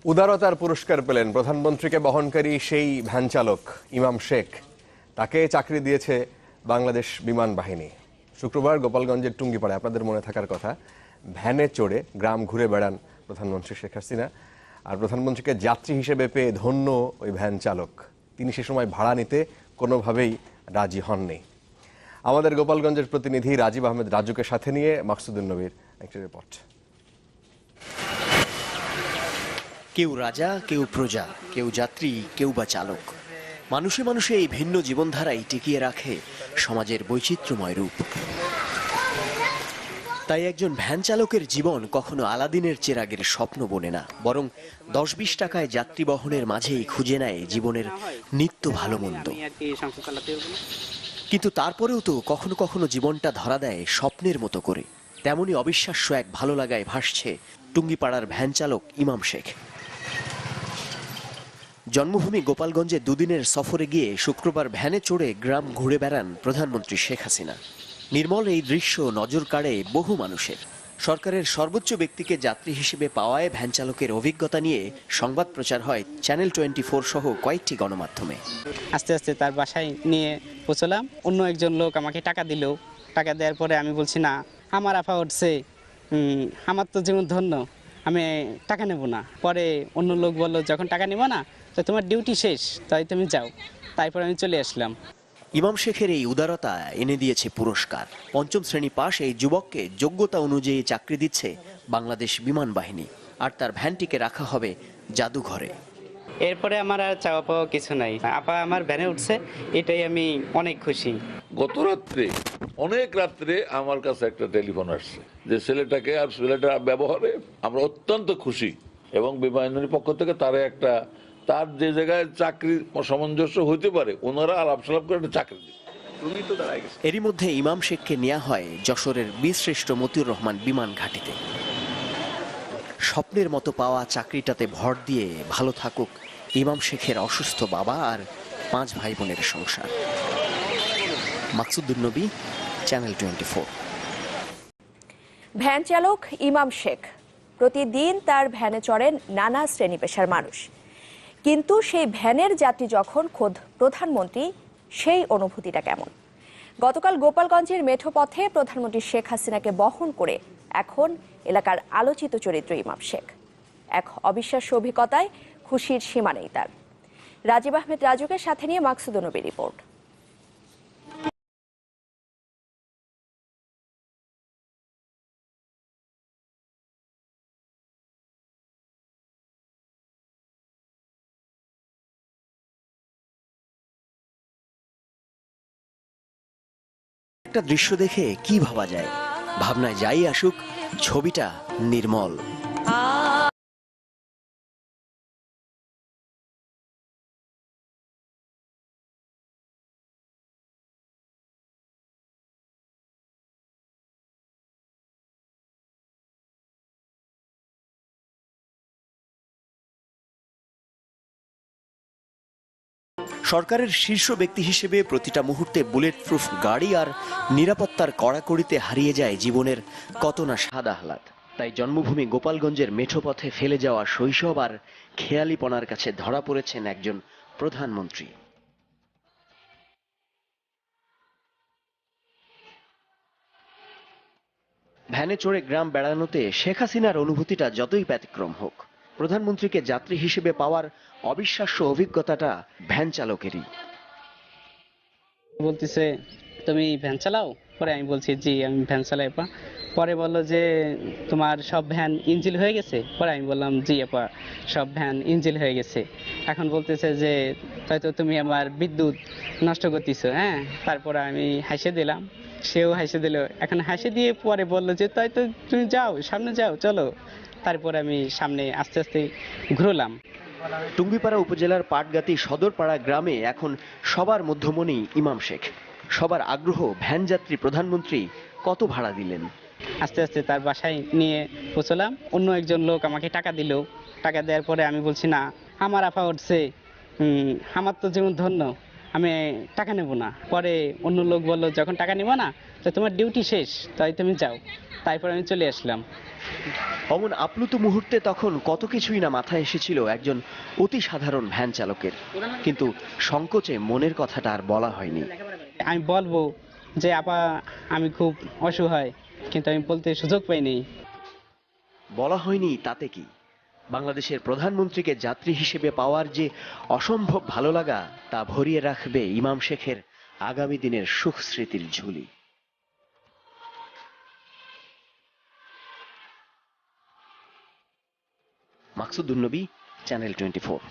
উদারতার পুরস্কার পেলেন প্রধানমন্ত্রীকে বহনকারী সেই ভ্যান চালক ইমাম শেখ। তাকে চাকরি দিয়েছে বাংলাদেশ বিমান বাহিনী। শুক্রবার গোপালগঞ্জের টুঙ্গিপাড়ায়, আপনাদের মনে থাকার কথা, ভ্যানে চড়ে গ্রাম ঘুরে বেড়ান প্রধানমন্ত্রী শেখ হাসিনা। আর প্রধানমন্ত্রীকে যাত্রী হিসেবে পেয়ে ধন্য ওই ভ্যান চালক। তিনি সে সময় ভাড়া নিতে কোনোভাবেই রাজি হননি। আমাদের গোপালগঞ্জের প্রতিনিধি রাজীব আহমেদ রাজুকে সাথে নিয়ে মাকসুদুন নবীর একটি রিপোর্ট। কেউ রাজা, কেউ প্রজা, কেউ যাত্রী, কেউ বা চালক। মানুষে মানুষে এই ভিন্ন জীবনধারাই টিকিয়ে রাখে সমাজের বৈচিত্র্যময় রূপ। তাই একজন ভ্যান চালকের জীবন কখনো আলাদিনের চেরাগের স্বপ্ন বনে না, বরং 10-20 টাকায় যাত্রী বহনের মাঝেই খুঁজে নেয় জীবনের নিত্য ভালো মন্দ। কিন্তু তারপরেও তো কখনো কখনো জীবনটা ধরা দেয় স্বপ্নের মতো করে। তেমনই অবিশ্বাস্য এক ভালো লাগায় ভাসছে টুঙ্গিপাড়ার ভ্যান চালক ইমাম শেখ। জন্মভূমি গোপালগঞ্জে দুদিনের সফরে গিয়ে শুক্রবার ভ্যানে চড়ে গ্রাম ঘুরে বেড়ান প্রধানমন্ত্রী শেখ হাসিনা। নির্মল এই দৃশ্য নজর কাড়ে বহু মানুষের। সরকারের সর্বোচ্চ ব্যক্তিকে যাত্রী হিসেবে পাওয়ায় ভ্যান চালকের অভিজ্ঞতা নিয়ে সংবাদ প্রচার হয় চ্যানেল 24 সহ কয়েকটি গণমাধ্যমে। আস্তে আস্তে তার বাসায় নিয়ে পৌঁছলাম। অন্য একজন লোক আমাকে টাকা দিল। টাকা দেওয়ার পরে আমি বলছি, না, আমার আফা উঠছে, আমার তো জীবন ধন্য, আমি টাকা নেব না। পরে অন্য লোক বলল, যখন টাকা নেব না তো তোমার ডিউটি শেষ, তাই তুমি যাও। তারপর আমি চলে আসলাম। ইমাম শেখের এই উদারতা এনে দিয়েছে পুরস্কার। ৫ম শ্রেণী পাশ এই যুবককে যোগ্যতা অনুযায়ী চাকরি দিচ্ছে বাংলাদেশ বিমান বাহিনী। আর তার ভ্যানটিকে রাখা হবে জাদুঘরে। এরপরে আমার আর চাওয়া পাওয়া কিছু নাই। আপা আমার ভ্যানে উঠছে, এটাই আমি অনেক খুশি। গত রাত্রে, অনেক রাত্রে আমার কাছে একটা টেলিফোন আসছে যে ছেলেটাকে আর ছেলেটার ব্যবহারে আমরা অত্যন্ত খুশি, এবং বিমানের পক্ষ থেকে তার যে জায়গায় চাকরি সামঞ্জস্য হইতে পারে ওনারা আলাপ সালাপ করে একটা চাকরি দিবে। এরই মধ্যে ইমাম শেখকে নেওয়া হয় যশোরের বীরশ্রেষ্ঠ মতিউর রহমান বিমান ঘাঁটিতে। স্বপ্নের মতো পাওয়া চাকরিটাতে ভর দিয়ে ভালো থাকুক ইমাম শেখের অসুস্থ বাবা আর 5 ভাই বোনের সংসার। মাকসুদুন নবী, চ্যানেল 24। ভ্যান চালক ইমাম শেখ প্রতিদিন তার ভ্যানে চড়েন নানা শ্রেণী পেশার মানুষ। কিন্তু সেই ভ্যানের যাত্রী যখন খোদ প্রধানমন্ত্রী, সেই অনুভূতিটা কেমন? গতকাল গোপালগঞ্জের মেঠো পথে প্রধানমন্ত্রী শেখ হাসিনাকে বহন করে এখন এলাকার আলোচিত চরিত্র ইমাম শেখ। এক অবিশ্বাস্য অভিজ্ঞতায় খুশির সীমা নেই তার। রাজীব আহমেদ রাজুকে সাথে নিয়ে মাকসুদুন নবীর রিপোর্ট। একটা দৃশ্য দেখে কি ভাবা যায়? ভাবনায় যাই আসুক, ছবিটা নির্মল। সরকারের শীর্ষ ব্যক্তি হিসেবে প্রতিটা মুহূর্তে বুলেট প্রুফ গাড়ি আর নিরাপত্তার কড়াকড়িতে হারিয়ে যায় জীবনের কত না স্বাদ আহ্লাদ। তাই জন্মভূমি গোপালগঞ্জের মেঠো পথে ফেলে যাওয়া শৈশব আর খেয়ালিপনার কাছে ধরা পড়েছেন একজন প্রধানমন্ত্রী। ভ্যানে চড়ে গ্রাম বেড়ানোতে শেখ হাসিনার অনুভূতিটা যতই ব্যতিক্রম হোক, প্রধানমন্ত্রীকে যাত্রী হিসেবে পাওয়ার অবিশ্বাস্য অভিজ্ঞতাটা ভ্যান চালকেরই। বলতেছে, তুমি ভ্যান চালাও? পরে আমি বলছি, জি আমি ভ্যান চালাই আপা। পরে বললো যে, তোমার সব ভ্যান ইঞ্জিল হয়ে গেছে? পরে আমি বললাম, জি আপা সব ভ্যান ইঞ্জিল হয়ে গেছে। এখন বলতেছে যে, হয়তো তুমি আমার বিদ্যুৎ নষ্ট করতেছো। হ্যাঁ, তারপরে আমি হাসে দিলাম, সেও হাসে দিল। এখন হাসে দিয়ে পরে বললো যে, তাই তো তুমি যাও, সামনে যাও, চলো। তারপরে আমি সামনে আস্তে আস্তে ঘুরলাম। টুঙ্গিপাড়া উপজেলার পাটগাতি সদরপাড়া গ্রামে এখন সবার মধ্যমণি ইমাম শেখ। সবার আগ্রহ ভ্যান যাত্রী প্রধানমন্ত্রী কত ভাড়া দিলেন। আস্তে আস্তে তার বাসায় নিয়ে পৌঁছলাম। অন্য একজন লোক আমাকে টাকা দিল। টাকা দেওয়ার পরে আমি বলছি, না, আমার আফা উঠছে, আমার তো জীবন ধন্য, আমি টাকা নেব না। পরে অন্য লোক বললো যখন টাকা নেব না তো তোমার ডিউটি শেষ, তাই তুমি যাও। তারপর আমি চলে আসলাম। অমন আপ্লুত মুহূর্তে তখন কত কিছুই না মাথায় এসেছিল একজন অতি সাধারণ ভ্যান চালকের, কিন্তু সংকোচে মনের কথাটা আর বলা হয়নি। আমি বলবো যে আপা আমি খুব অসহায়, কিন্তু আমি বলতে সুযোগ পাইনি। বলা হয়নি তাতে কি, বাংলাদেশের প্রধানমন্ত্রীকে যাত্রী হিসেবে পাওয়ার যে অসম্ভব ভালো লাগা তা ভরিয়ে রাখবে ইমাম শেখের আগামী দিনের সুখ স্মৃতির ঝুলি। মাকসুদুন নবী, চ্যানেল 24।